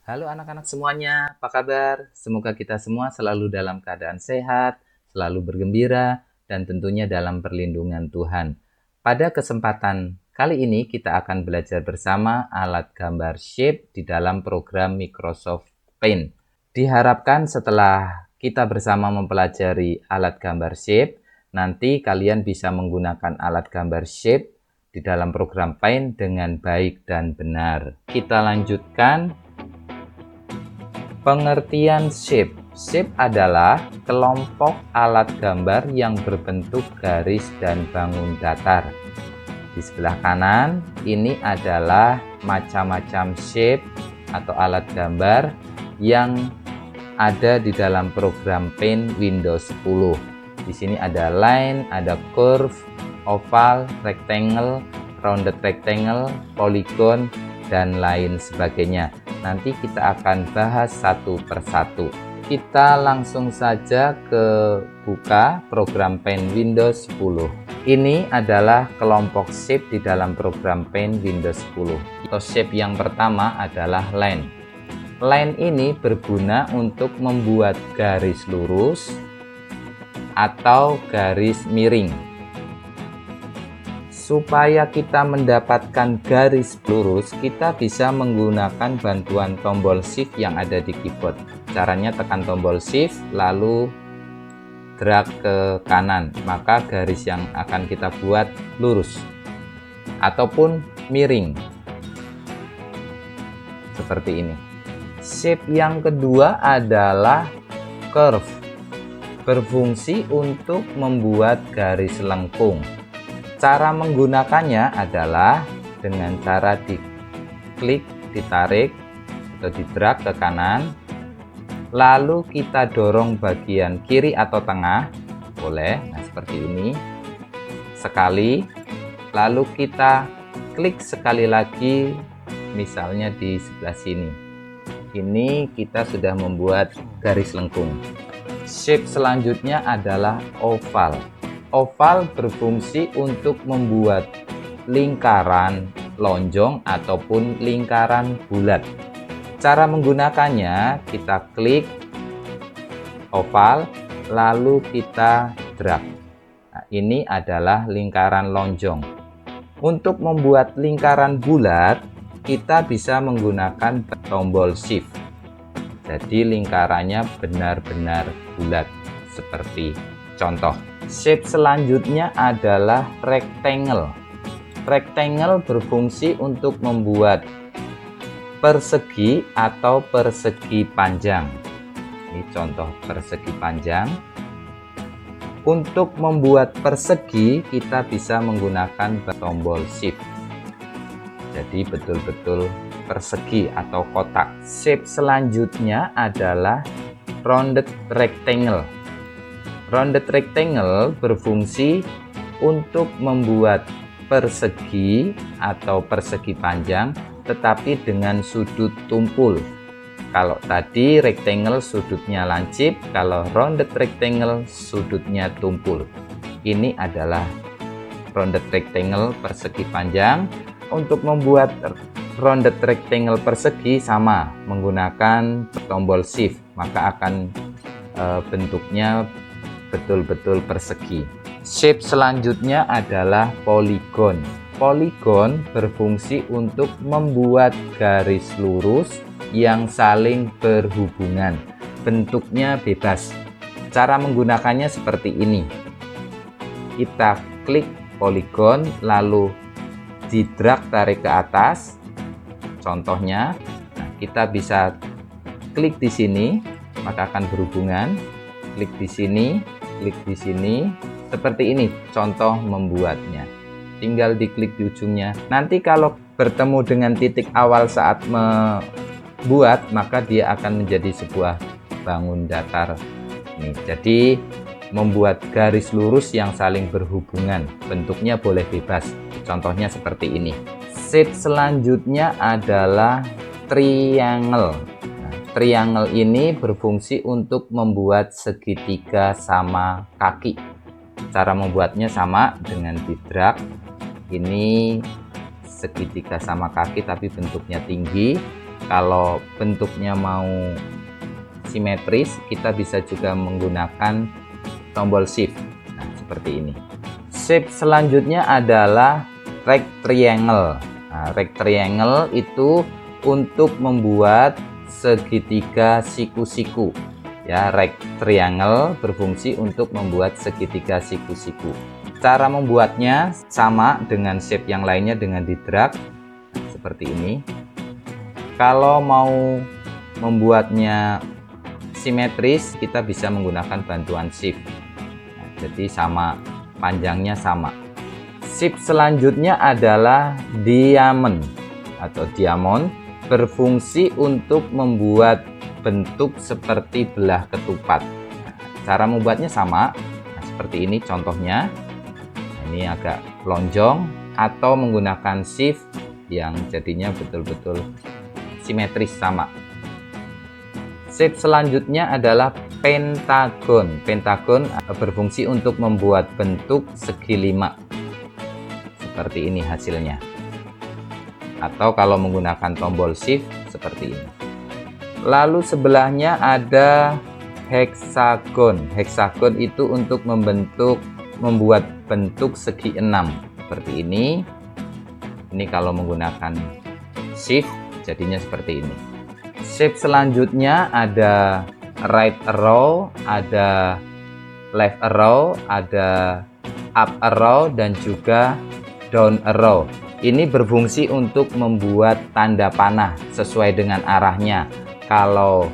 Halo anak-anak semuanya, apa kabar? Semoga kita semua selalu dalam keadaan sehat, selalu bergembira, dan tentunya dalam perlindungan Tuhan. Pada kesempatan kali ini kita akan belajar bersama alat gambar shape di dalam program Microsoft Paint. Diharapkan setelah kita bersama mempelajari alat gambar shape, nanti kalian bisa menggunakan alat gambar shape di dalam program Paint dengan baik dan benar. Kita lanjutkan. Pengertian shape. Shape adalah kelompok alat gambar yang berbentuk garis dan bangun datar. Di sebelah kanan, ini adalah macam-macam shape atau alat gambar yang ada di dalam program Paint Windows 10. Di sini ada line, ada curve, oval, rectangle, rounded rectangle, polygon, dan lain sebagainya. Nanti kita akan bahas satu persatu. Kita langsung saja ke buka program Paint Windows 10. Ini adalah kelompok shape di dalam program Paint Windows 10. Atau shape yang pertama adalah line. Line ini berguna untuk membuat garis lurus atau garis miring. Supaya kita mendapatkan garis lurus, kita bisa menggunakan bantuan tombol shift yang ada di keyboard. Caranya tekan tombol shift, lalu drag ke kanan, maka garis yang akan kita buat lurus ataupun miring. Seperti ini. Shape yang kedua adalah curve. Berfungsi untuk membuat garis lengkung. Cara menggunakannya adalah dengan cara diklik, ditarik, atau didrag ke kanan. Lalu kita dorong bagian kiri atau tengah, boleh, nah seperti ini. Sekali, lalu kita klik sekali lagi, misalnya di sebelah sini. Ini kita sudah membuat garis lengkung. Shape selanjutnya adalah oval. Oval berfungsi untuk membuat lingkaran lonjong ataupun lingkaran bulat. Cara menggunakannya, kita klik oval, lalu kita drag. Nah, ini adalah lingkaran lonjong. Untuk membuat lingkaran bulat, kita bisa menggunakan tombol shift. Jadi lingkarannya benar-benar bulat, seperti contoh. Shape selanjutnya adalah rectangle. Rectangle berfungsi untuk membuat persegi atau persegi panjang. Ini contoh persegi panjang. Untuk membuat persegi, kita bisa menggunakan tombol shift. Jadi betul-betul persegi atau kotak. Shape selanjutnya adalah rounded rectangle. Rounded rectangle berfungsi untuk membuat persegi atau persegi panjang tetapi dengan sudut tumpul. Kalau tadi rectangle sudutnya lancip, kalau rounded rectangle sudutnya tumpul. Ini adalah rounded rectangle persegi panjang. Untuk membuat rounded rectangle persegi sama menggunakan tombol shift, maka akan bentuknya betul-betul persegi. Shape selanjutnya adalah polygon. Polygon berfungsi untuk membuat garis lurus yang saling berhubungan. Bentuknya bebas. Cara menggunakannya seperti ini. Kita klik polygon, lalu didrag tarik ke atas. Contohnya, nah, kita bisa klik di sini, maka akan berhubungan. Klik di sini, klik di sini, seperti ini contoh membuatnya. Tinggal diklik di ujungnya. Nanti kalau bertemu dengan titik awal saat membuat, maka dia akan menjadi sebuah bangun datar. Nih, jadi membuat garis lurus yang saling berhubungan. Bentuknya boleh bebas. Contohnya seperti ini. Shape selanjutnya adalah triangle. Triangle ini berfungsi untuk membuat segitiga sama kaki. Cara membuatnya sama dengan didrag. Ini segitiga sama kaki tapi bentuknya tinggi. Kalau bentuknya mau simetris, kita bisa juga menggunakan tombol shift. Nah, seperti ini. Shape selanjutnya adalah rectangle. Nah, rectangle itu untuk membuat segitiga siku-siku. Ya, rectangle berfungsi untuk membuat segitiga siku-siku. Cara membuatnya sama dengan shape yang lainnya dengan di drag seperti ini. Kalau mau membuatnya simetris, kita bisa menggunakan bantuan shift. Nah, jadi sama, panjangnya sama. Shape selanjutnya adalah diamond atau diamond, berfungsi untuk membuat bentuk seperti belah ketupat. Nah, cara membuatnya sama. Nah, seperti ini contohnya. Nah, ini agak lonjong atau menggunakan shift yang jadinya betul-betul simetris sama. Shape selanjutnya adalah pentagon. Pentagon berfungsi untuk membuat bentuk segi 5. Seperti ini hasilnya. Atau kalau menggunakan tombol shift seperti ini. Lalu sebelahnya ada heksagon. Heksagon itu untuk membuat bentuk segi 6. Seperti ini. Ini kalau menggunakan shift jadinya seperti ini. Shape selanjutnya ada right arrow, ada left arrow, ada up arrow, dan juga down arrow. Ini berfungsi untuk membuat tanda panah sesuai dengan arahnya. Kalau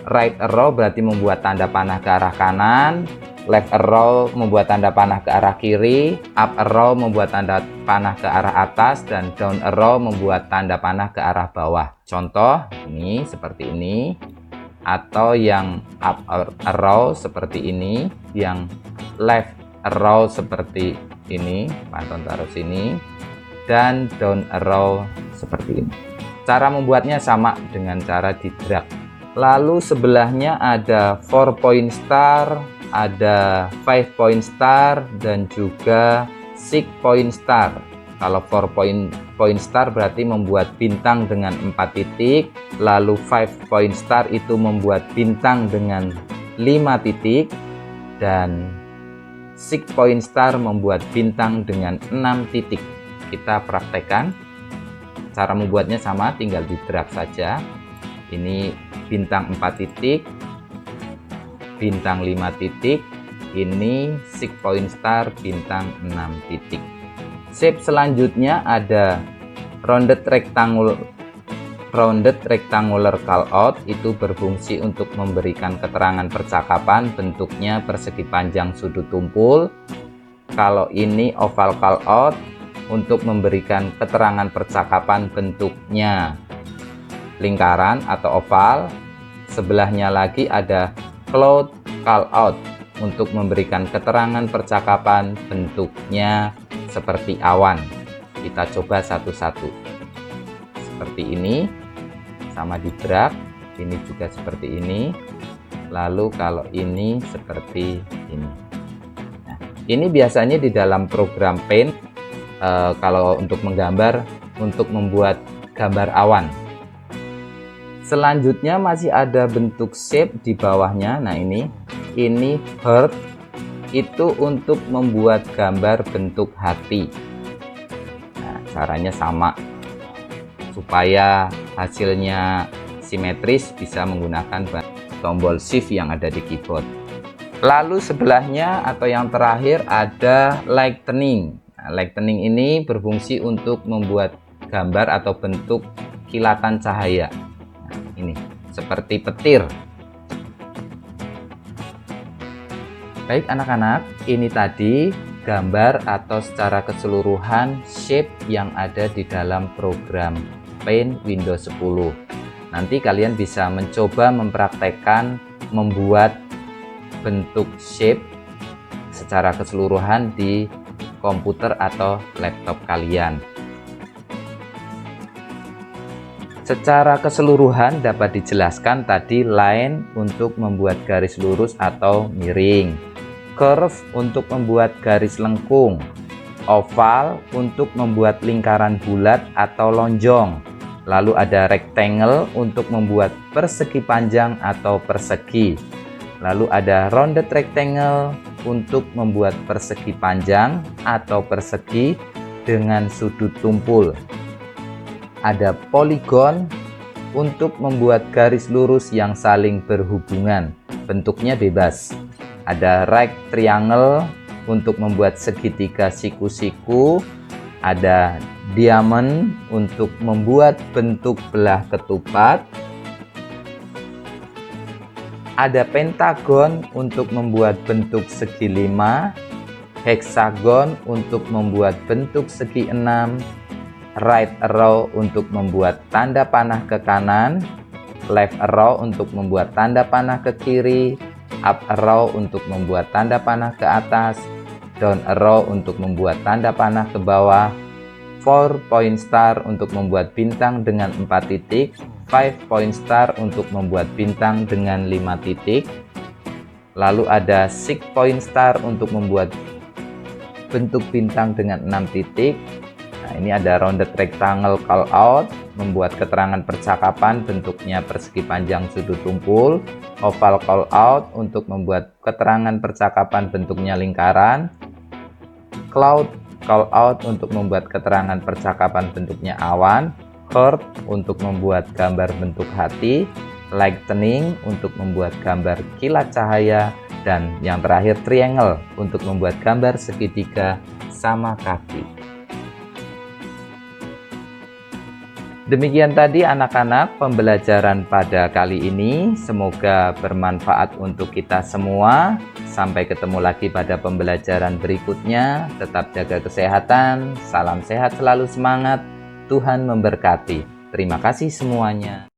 right arrow berarti membuat tanda panah ke arah kanan, left arrow membuat tanda panah ke arah kiri, up arrow membuat tanda panah ke arah atas, dan down arrow membuat tanda panah ke arah bawah. Contoh ini seperti ini, atau yang up arrow seperti ini, yang left arrow seperti ini, pantun taruh sini, dan down arrow seperti ini. Cara membuatnya sama dengan cara di drag. Lalu sebelahnya ada 4 point star, ada 5 point star, dan juga 6 point star. Kalau 4 point star berarti membuat bintang dengan 4 titik, lalu 5 point star itu membuat bintang dengan 5 titik, dan 6 point star membuat bintang dengan 6 titik. Kita praktekkan. Cara membuatnya sama, tinggal di drag saja. Ini bintang 4 titik, bintang 5 titik, ini 6 point star, bintang 6 titik. Shape selanjutnya ada rounded rectangular callout, itu berfungsi untuk memberikan keterangan percakapan, bentuknya persegi panjang sudut tumpul. Kalau ini oval callout, untuk memberikan keterangan percakapan, bentuknya lingkaran atau oval. Sebelahnya lagi ada cloud callout, untuk memberikan keterangan percakapan, bentuknya seperti awan. Kita coba satu-satu. Seperti ini, sama di drag. Ini juga seperti ini. Lalu kalau ini seperti ini. Nah, ini biasanya di dalam program Paint, kalau untuk menggambar, untuk membuat gambar awan. Selanjutnya masih ada bentuk shape di bawahnya. Nah, ini heart, itu untuk membuat gambar bentuk hati. Nah, caranya sama. Supaya hasilnya simetris, bisa menggunakan tombol shift yang ada di keyboard. Lalu sebelahnya atau yang terakhir ada lightning. Nah, lightning ini berfungsi untuk membuat gambar atau bentuk kilatan cahaya. Nah, ini seperti petir. Baik anak-anak, ini tadi gambar atau secara keseluruhan shape yang ada di dalam program Paint Windows 10. Nanti kalian bisa mencoba mempraktekkan membuat bentuk shape secara keseluruhan di komputer atau laptop kalian. Secara keseluruhan dapat dijelaskan tadi line untuk membuat garis lurus atau miring, curve untuk membuat garis lengkung, oval untuk membuat lingkaran bulat atau lonjong, Lalu ada rectangle untuk membuat persegi panjang atau persegi. Lalu ada rounded rectangle untuk membuat persegi panjang atau persegi dengan sudut tumpul. Ada polygon untuk membuat garis lurus yang saling berhubungan, bentuknya bebas. Ada right triangle untuk membuat segitiga siku-siku. Ada diamond untuk membuat bentuk belah ketupat. Ada pentagon untuk membuat bentuk segi 5. Hexagon untuk membuat bentuk segi 6. Right arrow untuk membuat tanda panah ke kanan. Left arrow untuk membuat tanda panah ke kiri. Up arrow untuk membuat tanda panah ke atas. Down arrow untuk membuat tanda panah ke bawah. 4 point star untuk membuat bintang dengan 4 titik. 5 point star untuk membuat bintang dengan 5 titik. Lalu ada 6 point star untuk membuat bentuk bintang dengan 6 titik. Nah, ini ada rounded rectangle call out, membuat keterangan percakapan bentuknya persegi panjang sudut tumpul. Oval call out untuk membuat keterangan percakapan bentuknya lingkaran. Cloud call out untuk membuat keterangan percakapan bentuknya awan. Heart untuk membuat gambar bentuk hati. Lightning untuk membuat gambar kilat cahaya. Dan yang terakhir triangle untuk membuat gambar segitiga sama kaki. Demikian tadi anak-anak pembelajaran pada kali ini. Semoga bermanfaat untuk kita semua. Sampai ketemu lagi pada pembelajaran berikutnya. Tetap jaga kesehatan. Salam sehat selalu, semangat. Tuhan memberkati. Terima kasih semuanya.